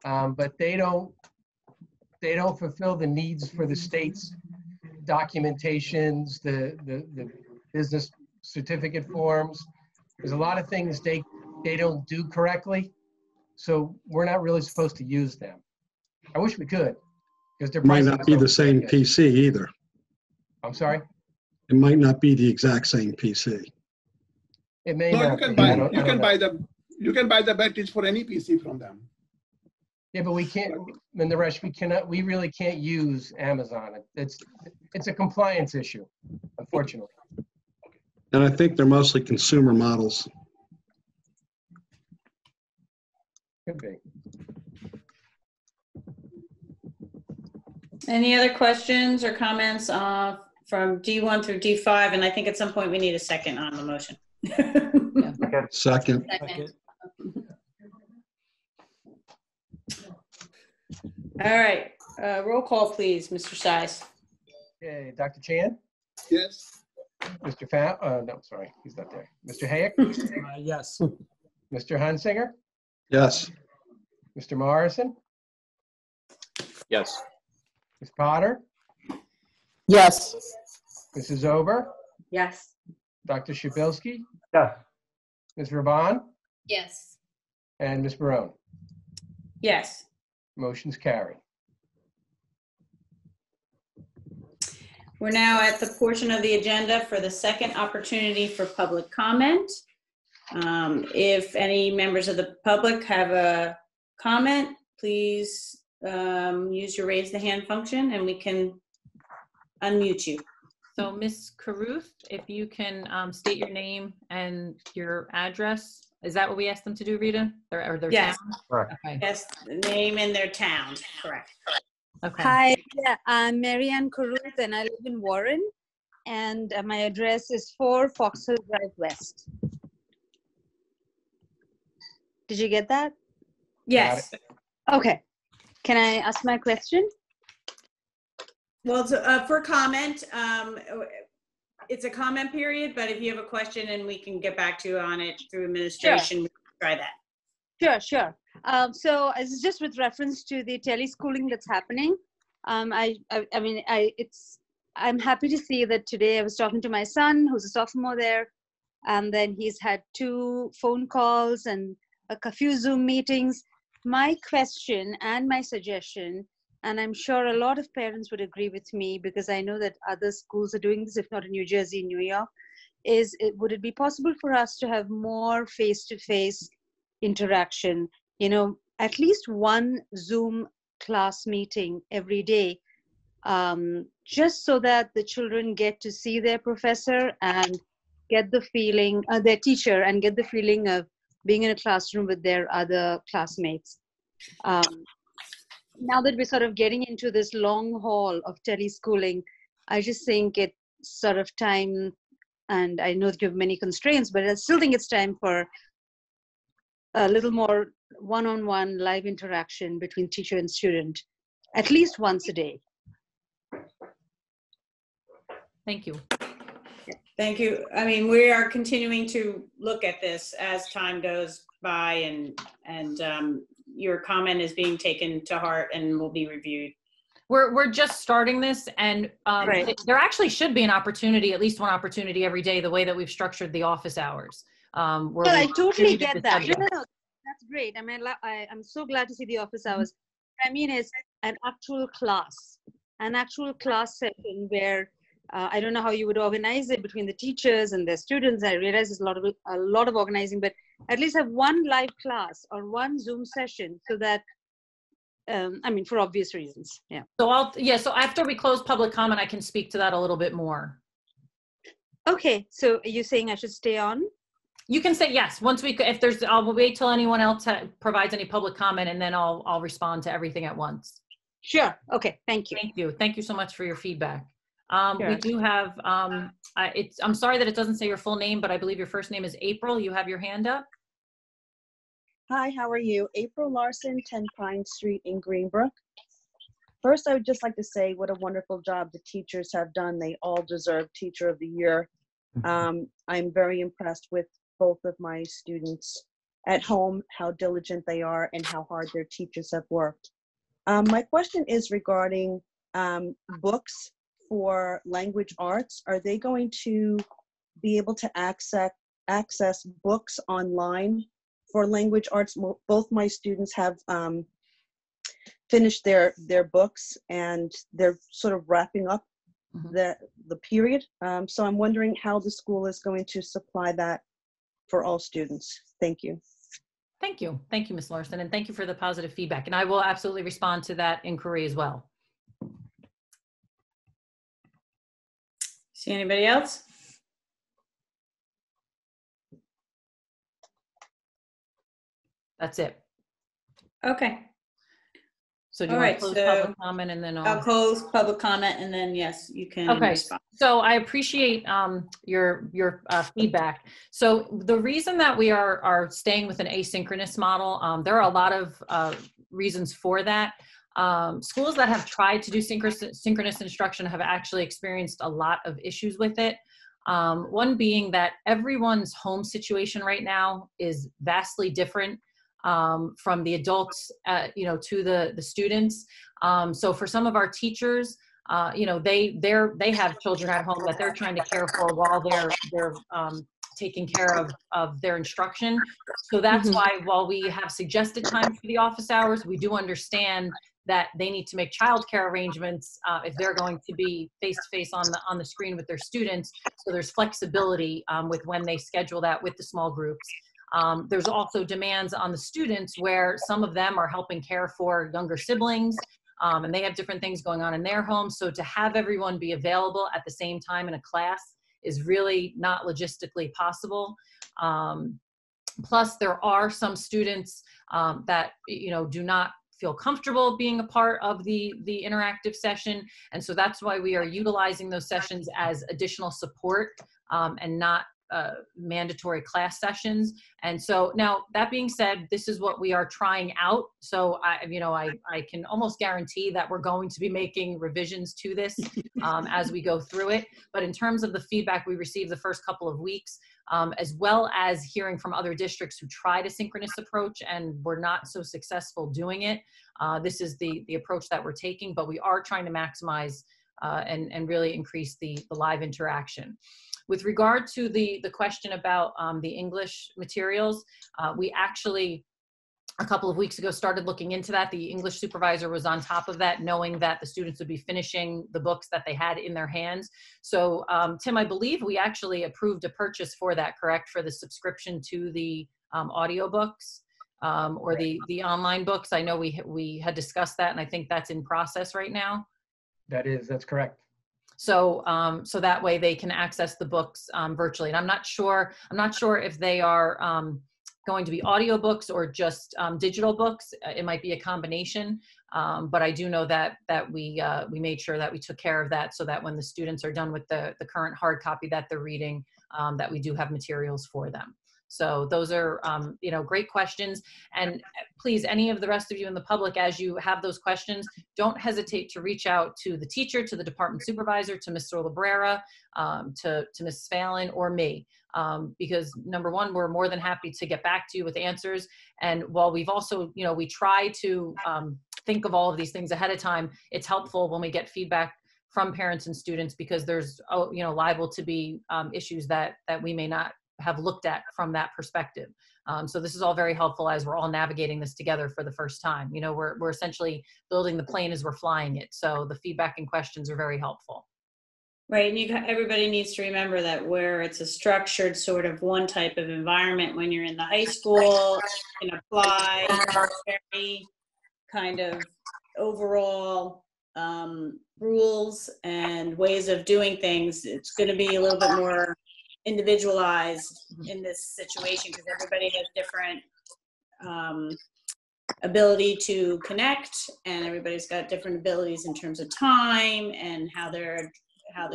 S3: but they don't fulfill the needs for the state's documentations, the business certificate forms. There's a lot of things they don't do correctly. So we're not really supposed to use them. I wish we could, because their
S10: Might
S3: pricing
S10: not
S3: is
S10: be the
S3: always very
S10: same
S3: good.
S10: PC either.
S3: I'm sorry?
S10: It might not be the exact same PC.
S3: It may
S9: No,
S3: not
S9: you can
S3: be.
S9: buy
S3: I don't know.
S9: you can buy the batteries for any PC from them.
S3: Yeah, but we can't, in the rest, we really can't use Amazon. It's a compliance issue, unfortunately.
S10: And I think they're mostly consumer models.
S3: Could be.
S1: Any other questions or comments from D1 through D5? And I think at some point we need a second on the motion.
S10: Second.
S7: Second.
S1: All right, roll call, please, Mr. Size.
S3: Okay, Dr. Chan?
S9: Yes.
S3: Mr. No, sorry, he's not there. Mr. Hayek?
S8: Yes.
S3: Mr. Hunsinger?
S10: Yes.
S3: Mr. Morrison?
S6: Yes.
S3: Ms. Potter?
S11: Yes.
S3: Mrs. Ober?
S5: Yes.
S3: Dr. Shabilsky?
S4: Yes.
S3: Ms. Raban?
S7: Yes.
S3: And Ms. Barone?
S1: Yes.
S3: Motion's carried.
S1: We're now at the portion of the agenda for the second opportunity for public comment. If any members of the public have a comment, please use your raise the hand function and we can unmute you.
S2: So Ms. Caruth, if you can state your name and your address. Is that what we asked them to do, Rita? Or their
S1: Yes.
S2: town?
S4: Correct.
S2: Okay.
S1: Yes, the name and their town, correct.
S2: Okay.
S12: Hi, yeah, I'm Marianne Caruth and I live in Warren, and my address is 4 Foxhill Drive West. Did you get that?
S1: Yes.
S12: Okay. Can I ask my question?
S1: Well, for comment, it's a comment period, but if you have a question and we can get back to you on it through administration, we can try that.
S12: Sure. So it's just with reference to the teleschooling that's happening. I'm happy to see that today I was talking to my son, who's a sophomore there, and then he's had 2 phone calls and a few Zoom meetings. My question and my suggestion, and I'm sure a lot of parents would agree with me because I know that other schools are doing this, if not in New Jersey, New York, is would it be possible for us to have more face-to-face interaction? You know, at least one Zoom class meeting every day, just so that the children get to see their professor and get the feeling, their teacher, and get the feeling of being in a classroom with their other classmates. Now that we're sort of getting into this long haul of teleschooling, I just think it's sort of time, and I know that you have many constraints, but I still think it's time for a little more one-on-one live interaction between teacher and student, at least once a day.
S2: Thank you.
S1: Thank you. I mean, we are continuing to look at this as time goes by, and your comment is being taken to heart and will be reviewed.
S2: We're just starting this, and
S12: Right.
S2: there actually should be an opportunity, at least one opportunity every day, the way that we've structured the office hours.
S12: Well, I totally get that.
S2: subject.
S12: No, that's great. I mean, I'm so glad to see the office hours. What I mean is an actual class session where I don't know how you would organize it between the teachers and their students. I realize there's a lot of organizing, but at least have one live class or one Zoom session so that, I mean, for obvious reasons. Yeah.
S2: So after we close public comment, I can speak to that a little bit more.
S12: Okay. So are you saying I should stay on?
S2: You can say yes. Once I'll wait till anyone else provides any public comment, and then I'll respond to everything at once.
S12: Sure. Okay. Thank you.
S2: Thank you. Thank you so much for your feedback.
S12: Sure.
S2: We do have, I'm sorry that it doesn't say your full name, but I believe your first name is April. You have your hand up.
S13: Hi, how are you? April Larson, 10 Pine Street in Greenbrook. First, I would just like to say what a wonderful job the teachers have done. They all deserve Teacher of the Year. I'm very impressed with both of my students at home, how diligent they are and how hard their teachers have worked. My question is regarding books for language arts. Are they going to be able to access books online for language arts? Both my students have finished their books, and they're sort of wrapping up the period. So I'm wondering how the school is going to supply that for all students. Thank you.
S2: Thank you. Thank you, Ms. Larson, and thank you for the positive feedback. And I will absolutely respond to that inquiry as well.
S1: See anybody else?
S2: That's it.
S1: Okay.
S2: So do you want to close public comment, and then
S1: I'll close public comment, and then yes, you can respond.
S2: So I appreciate your feedback. So the reason that we are staying with an asynchronous model, there are a lot of reasons for that. Schools that have tried to do synchronous instruction have actually experienced a lot of issues with it. One being that everyone's home situation right now is vastly different from the adults, to the students. So for some of our teachers, they have children at home that they're trying to care for while they're taking care of their instruction. So that's why, while we have suggested times for the office hours, we do understand that they need to make childcare arrangements if they're going to be face-to-face on the screen with their students. So there's flexibility with when they schedule that with the small groups. There's also demands on the students where some of them are helping care for younger siblings, and they have different things going on in their homes. So to have everyone be available at the same time in a class is really not logistically possible. Plus, there are some students that do not feel comfortable being a part of the interactive session. And so that's why we are utilizing those sessions as additional support and not mandatory class sessions. And so now, that being said, this is what we are trying out. So I can almost guarantee that we're going to be making revisions to this as we go through it. But in terms of the feedback we received the first couple of weeks, as well as hearing from other districts who tried a synchronous approach and were not so successful doing it, this is the approach that we're taking. But we are trying to maximize and really increase the live interaction. With regard to the question about the English materials, we actually, a couple of weeks ago, started looking into that. The English supervisor was on top of that, knowing that the students would be finishing the books that they had in their hands. So Tim, I believe we actually approved a purchase for that, correct? For the subscription to the audiobooks or the online books. I know we had discussed that, and I think that's in process right now.
S3: That's correct.
S2: So, so that way they can access the books virtually. And I'm not sure if they are going to be audiobooks or just digital books. It might be a combination, but I do know that we made sure that we took care of that, so that when the students are done with the current hard copy that they're reading, that we do have materials for them. So those are, great questions. And please, any of the rest of you in the public, as you have those questions, don't hesitate to reach out to the teacher, to the department supervisor, to Mr. Librera, to Mrs. Fallon, or me. Because number one, we're more than happy to get back to you with answers. And while we've also, we try to think of all of these things ahead of time, it's helpful when we get feedback from parents and students, because there's, liable to be issues that we may not have looked at from that perspective. So this is all very helpful as we're all navigating this together for the first time. We're essentially building the plane as we're flying it. So the feedback and questions are very helpful.
S1: Right, and everybody needs to remember that where it's a structured sort of one type of environment, when you're in the high school, you can apply very kind of overall rules and ways of doing things. It's going to be a little bit more individualized in this situation, because everybody has different ability to connect, and everybody's got different abilities in terms of time and how they're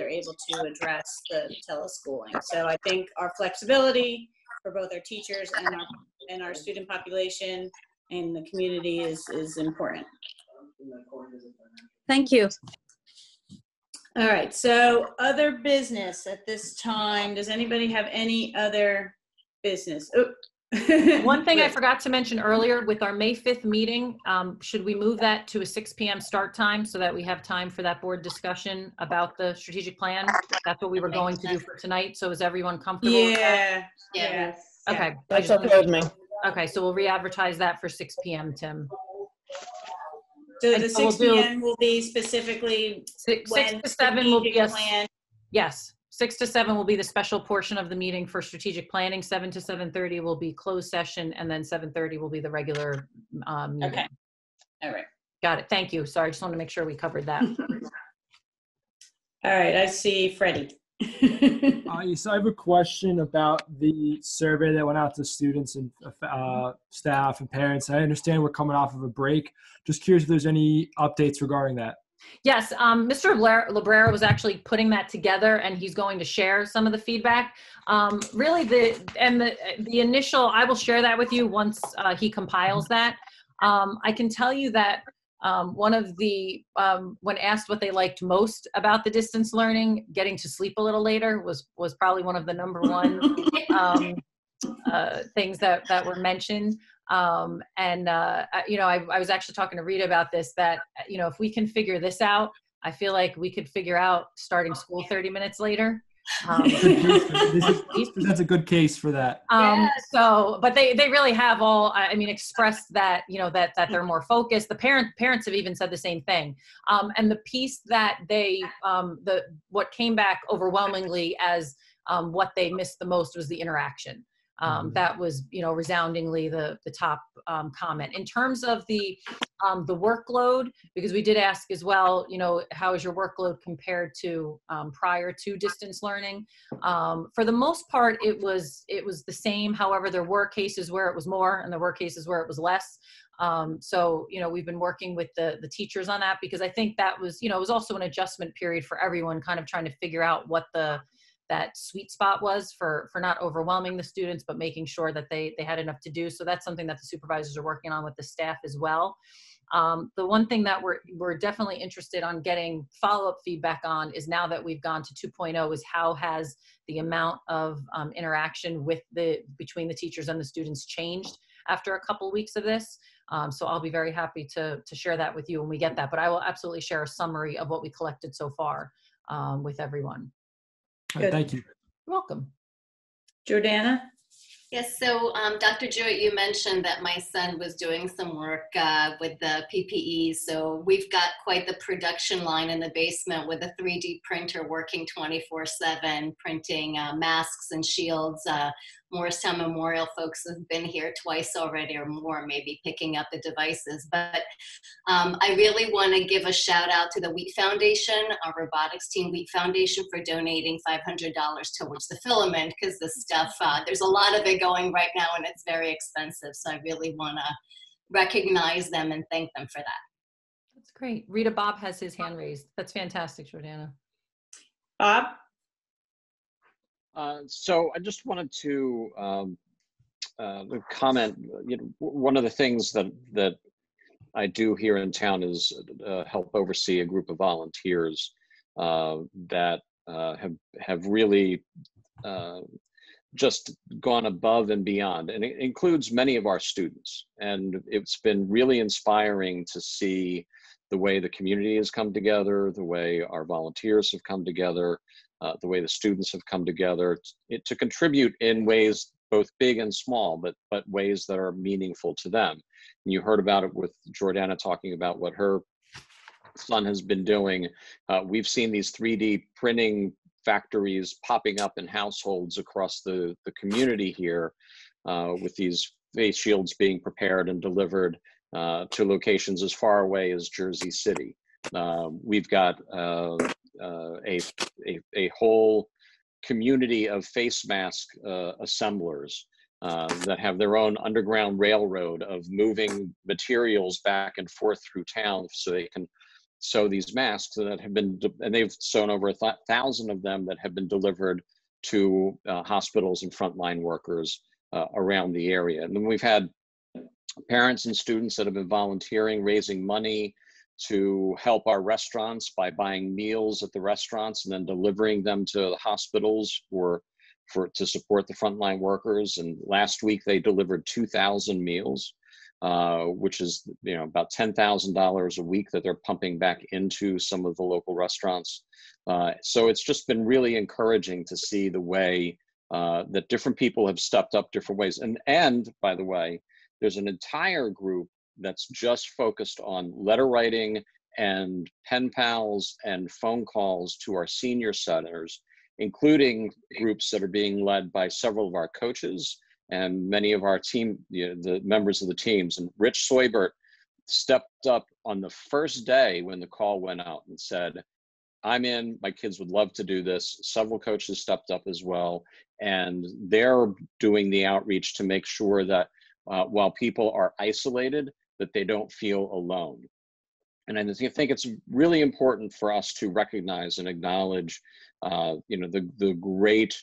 S1: able to address the teleschooling. So I think our flexibility for both our teachers and our student population and the community is important.
S12: Thank you.
S1: All right, so other business at this time. Does anybody have any other business?
S2: One thing I forgot to mention earlier, with our May 5th meeting, should we move that to a 6 p.m. start time so that we have time for that board discussion about the strategic plan? That's what we were going to do for tonight. So is everyone comfortable with that?
S1: Yes.
S2: Okay.
S11: That's okay with me.
S2: Okay, so we'll re-advertise that for 6 p.m., Tim.
S1: So the 6 p.m. will be specifically
S2: 6 to 7 will be yes. 6 to 7 will be the special portion of the meeting for strategic planning. 7 to 7:30 will be closed session, and then 7:30 will be the regular meeting.
S1: Okay. All right.
S2: Got it. Thank you. Sorry, I just want to make sure we covered that.
S1: All right. I see Freddie.
S8: So I have a question about the survey that went out to students and staff and parents. I understand we're coming off of a break. Just curious if there's any updates regarding that.
S2: Yes, Mr. Librera was actually putting that together, and he's going to share some of the feedback. Really, the initial, I will share that with you once he compiles that. I can tell you that one of the, when asked what they liked most about the distance learning, getting to sleep a little later was probably one of the number one things that were mentioned. I was actually talking to Rita about this, that, if we can figure this out, I feel like we could figure out starting school 30 minutes later.
S8: This presents a good case for that.
S2: But they really have all, expressed that, that they're more focused. The parents have even said the same thing. And the piece that what came back overwhelmingly as what they missed the most was the interaction. That was, resoundingly the top comment. In terms of the workload, because we did ask as well, how is your workload compared to prior to distance learning? For the most part, it was the same. However, there were cases where it was more, and there were cases where it was less. So, we've been working with the teachers on that, because I think that was, it was also an adjustment period for everyone, kind of trying to figure out what that sweet spot was for not overwhelming the students, but making sure that they had enough to do. So that's something that the supervisors are working on with the staff as well. The one thing that we're definitely interested on getting follow-up feedback on is, now that we've gone to 2.0, is how has the amount of interaction between the teachers and the students changed after a couple weeks of this. So I'll be very happy to share that with you when we get that, but I will absolutely share a summary of what we collected so far with everyone.
S8: All right, thank you.
S2: You're welcome.
S1: Jordana?
S7: Yes, so Dr. Jewett, you mentioned that my son was doing some work with the PPE. So we've got quite the production line in the basement with a 3D printer working 24/7, printing masks and shields. Morristown Memorial folks have been here twice already or more, maybe picking up the devices. But I really want to give a shout out to the Wheat Foundation, our robotics team, Wheat Foundation, for donating $500 towards the filament, because this stuff, there's a lot of it going right now and it's very expensive. So I really want to recognize them and thank them for that.
S2: That's great. Rita Bob has his hand raised. That's fantastic, Jordana.
S1: Bob?
S6: So I just wanted to comment. One of the things that I do here in town is help oversee a group of volunteers that have really just gone above and beyond, and it includes many of our students. And it's been really inspiring to see the way the community has come together, the way our volunteers have come together, the way the students have come together to contribute in ways both big and small, but ways that are meaningful to them. And you heard about it with Jordana talking about what her son has been doing. We've seen these 3D printing factories popping up in households across the community here, with these face shields being prepared and delivered to locations as far away as Jersey City. We've got a whole community of face mask assemblers that have their own underground railroad of moving materials back and forth through town so they can sew these masks that have been, and they've sewn over 1,000 of them that have been delivered to hospitals and frontline workers around the area. And then we've had parents and students that have been volunteering, raising money to help our restaurants by buying meals at the restaurants and then delivering them to the hospitals to support the frontline workers. And last week they delivered 2,000 meals, which is about $10,000 a week that they're pumping back into some of the local restaurants. So it's just been really encouraging to see the way that different people have stepped up different ways. And by the way, there's an entire group that's just focused on letter writing and pen pals and phone calls to our senior centers, including groups that are being led by several of our coaches and many of our team, the members of the teams. And Rich Soybert stepped up on the first day when the call went out and said, I'm in, my kids would love to do this. Several coaches stepped up as well. And they're doing the outreach to make sure that while people are isolated, that they don't feel alone. And I think it's really important for us to recognize and acknowledge, the great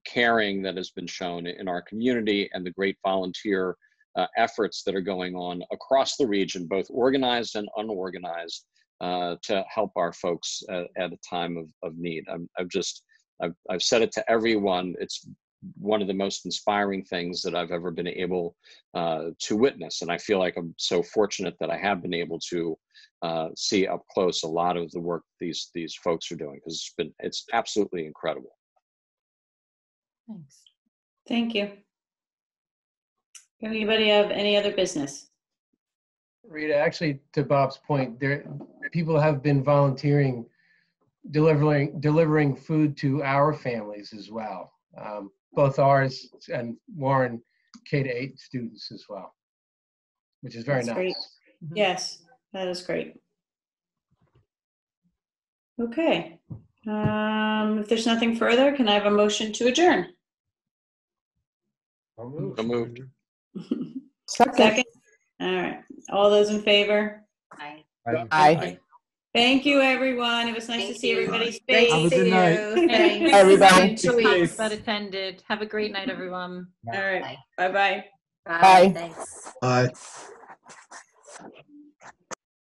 S6: caring that has been shown in our community and the great volunteer efforts that are going on across the region, both organized and unorganized, to help our folks at a time of need. I've said it to everyone. It's one of the most inspiring things that I've ever been able to witness. And I feel like I'm so fortunate that I have been able to see up close a lot of the work these folks are doing, because it's absolutely incredible.
S2: Thanks.
S1: Thank you. Anybody have any other business?
S3: Rita, actually, to Bob's point, people have been volunteering, delivering food to our families as well. Both ours and Warren K-8 students as well, which is very
S1: That's
S3: nice.
S1: great. Yes, that is great. Okay. If there's nothing further, can I have a motion to adjourn?
S6: So moved.
S1: Second. All right. All those in favor?
S7: Aye.
S11: Aye.
S1: Thank you, everyone. It was nice to see everybody's face.
S8: Have a good night.
S1: Thanks.
S11: Everybody.
S2: Thanks that attended. Have a great night, everyone.
S1: All right. Bye-bye.
S11: Bye.
S7: Thanks.
S10: Bye.